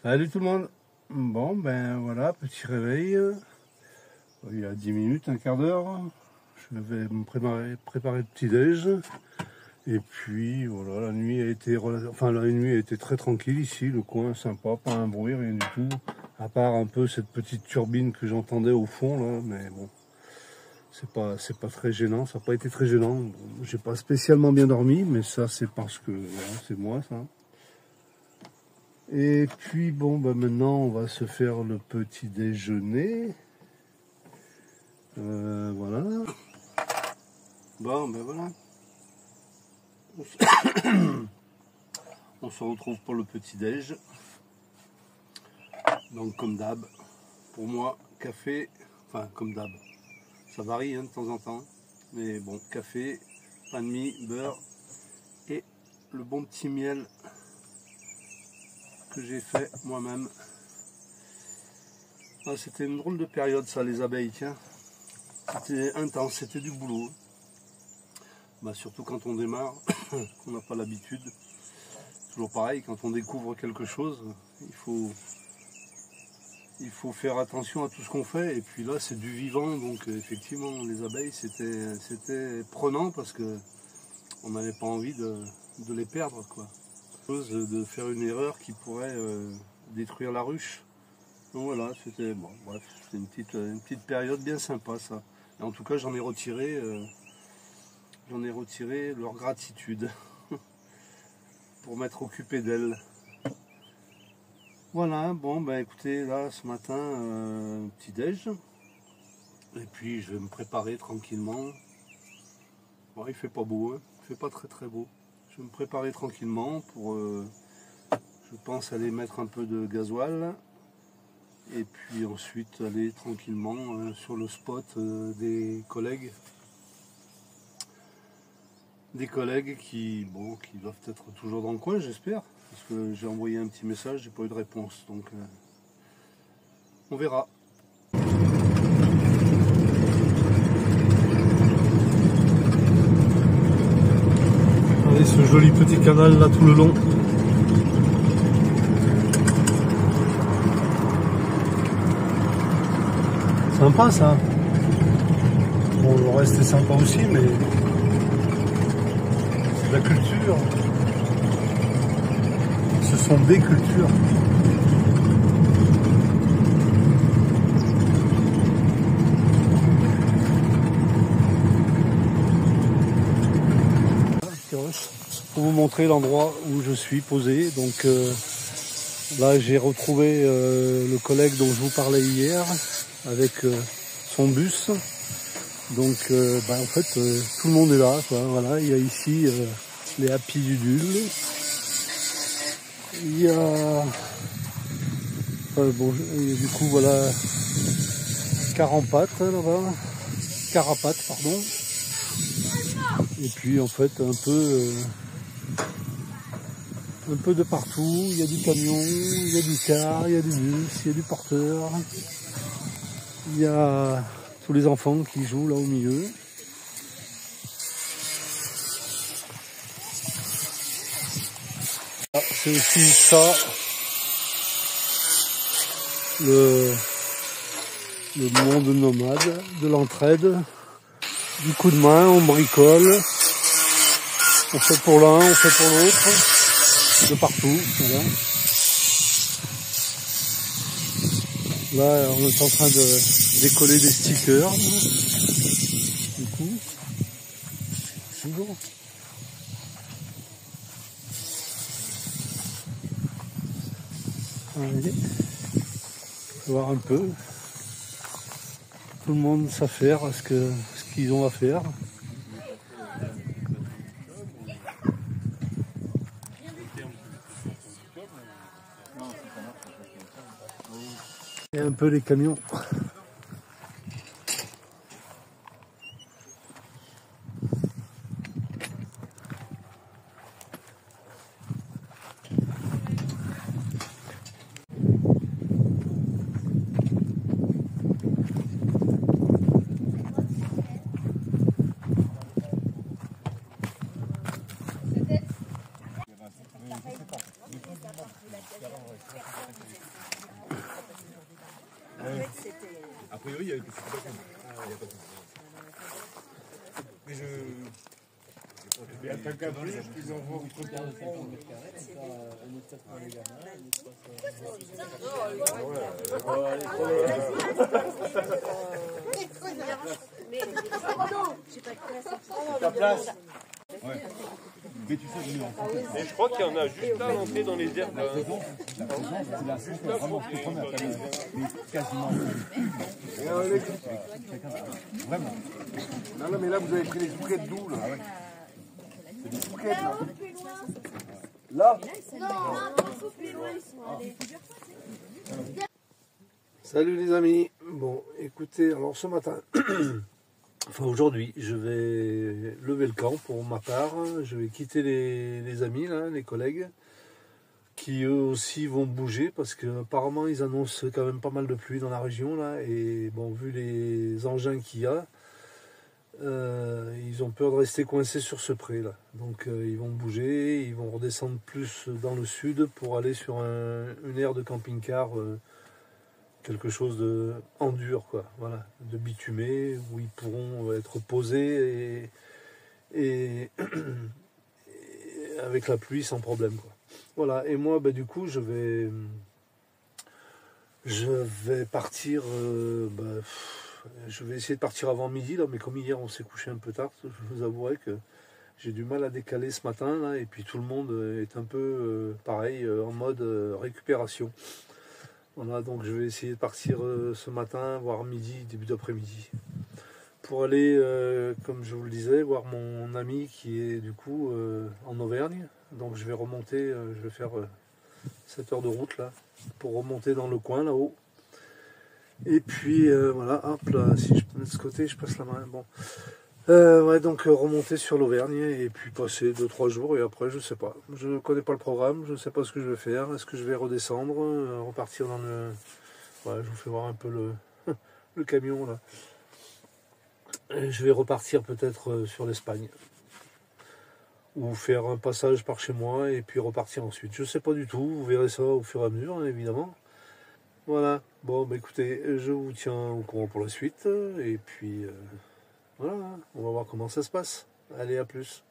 Salut tout le monde. Bon ben voilà, petit réveil. Il y a 10 minutes, un quart d'heure. Je vais me préparer le petit-déj. Et puis voilà, la nuit a été très tranquille ici, le coin sympa, pas un bruit, rien du tout. À part un peu cette petite turbine que j'entendais au fond là, mais bon. C'est pas très gênant, ça n'a pas été très gênant. Bon, j'ai pas spécialement bien dormi, mais ça c'est parce que voilà, c'est moi ça. Et puis bon, bah maintenant on va se faire le petit déjeuner. Voilà. Bon, ben voilà. On se retrouve pour le petit déj. Donc comme d'hab, pour moi, café, enfin comme d'hab, ça varie hein, de temps en temps. Mais bon, café, pain de mie, beurre et le bon petit miel que j'ai fait moi-même. Ah, c'était une drôle de période ça, les abeilles, tiens. C'était intense, c'était du boulot. Bah, surtout quand on démarre, qu'on n'a pas l'habitude. Toujours pareil, quand on découvre quelque chose, il faut faire attention à tout ce qu'on fait. Et puis là, c'est du vivant, donc effectivement, les abeilles, c'était prenant parce que on n'avait pas envie de les perdre, quoi. De faire une erreur qui pourrait détruire la ruche. Donc voilà, c'était bon, bref, c'était une petite période bien sympa ça. Et en tout cas, j'en ai retiré leur gratitude pour m'être occupé d'elles. Voilà, bon ben écoutez, là ce matin, petit déj. Et puis je vais me préparer tranquillement. Bon, il fait pas beau, hein, il fait pas très très beau. Je vais me préparer tranquillement pour, je pense aller mettre un peu de gasoil. Et puis ensuite aller tranquillement sur le spot des collègues. Des collègues qui doivent être toujours dans le coin, j'espère. Parce que j'ai envoyé un petit message, j'ai pas eu de réponse. Donc on verra. Regardez ce joli petit canal là tout le long. Sympa ça. Bon, le reste est sympa aussi, mais c'est de la culture. Ce sont des cultures. Pour vous montrer l'endroit où je suis posé. Donc là, j'ai retrouvé le collègue dont je vous parlais hier avec son bus. Donc en fait tout le monde est là, quoi. Voilà, il y a ici les Happy Dudules. Il y a du coup voilà Carapates là-bas. Carapates, pardon. Et puis en fait un peu de partout, il y a du camion, il y a du car, il y a du bus, il y a du porteur. Il y a tous les enfants qui jouent là au milieu. Ah, c'est aussi ça, le monde nomade, de l'entraide, du coup de main, on bricole, on fait pour l'un, on fait pour l'autre, de partout, voilà. Là, on est en train de décoller des stickers. Du coup, toujours. Allez, on va voir un peu. Tout le monde s'affaire à ce qu'ils ont à faire. Et un peu les camions. A priori, il y a pas de mais je... Et à ta plus, ils en vont entre faire un état pour les gamins, ta place. Mais tu sais, Et je crois qu'il y en a juste là à l'entrée dans les herbes. quasiment. Vraiment. Non, non, mais là, vous avez pris les souquettes d'où, là? C'est des souquettes, là. Là? Salut les amis. Bon, écoutez, alors ce matin, enfin aujourd'hui, je vais lever le camp pour ma part. Je vais quitter les amis, là, les collègues, qui eux aussi vont bouger parce qu'apparemment ils annoncent quand même pas mal de pluie dans la région là. Et bon, vu les engins qu'il y a, ils ont peur de rester coincés sur ce pré là. Donc ils vont bouger, ils vont redescendre plus dans le sud pour aller sur une aire de camping-car. Quelque chose de en dur, quoi, voilà, de bitumé, où ils pourront être posés et avec la pluie sans problème, quoi. Voilà, et moi, du coup, je vais partir, je vais essayer de partir avant midi, là, mais comme hier, on s'est couché un peu tard, je vous avouerai que j'ai du mal à décaler ce matin, là, et puis tout le monde est un peu pareil, en mode récupération. Voilà, donc je vais essayer de partir ce matin, voire midi, début d'après-midi, pour aller, comme je vous le disais, voir mon ami qui est du coup en Auvergne. Donc je vais remonter, je vais faire 7 heures de route là, pour remonter dans le coin là-haut. Et puis voilà, hop là, si je peux mettre de ce côté, je passe la main. Bon. Ouais, donc remonter sur l'Auvergne et puis passer 2-3 jours et après je sais pas. Je ne connais pas le programme, je ne sais pas ce que je vais faire. Est-ce que je vais redescendre, repartir dans le... Ouais, je vous fais voir un peu le camion là. Et je vais repartir peut-être sur l'Espagne. Ou faire un passage par chez moi et puis repartir ensuite. Je sais pas du tout, vous verrez ça au fur et à mesure, hein, évidemment. Voilà, bon écoutez, je vous tiens au courant pour la suite et puis... voilà, on va voir comment ça se passe. Allez, à plus.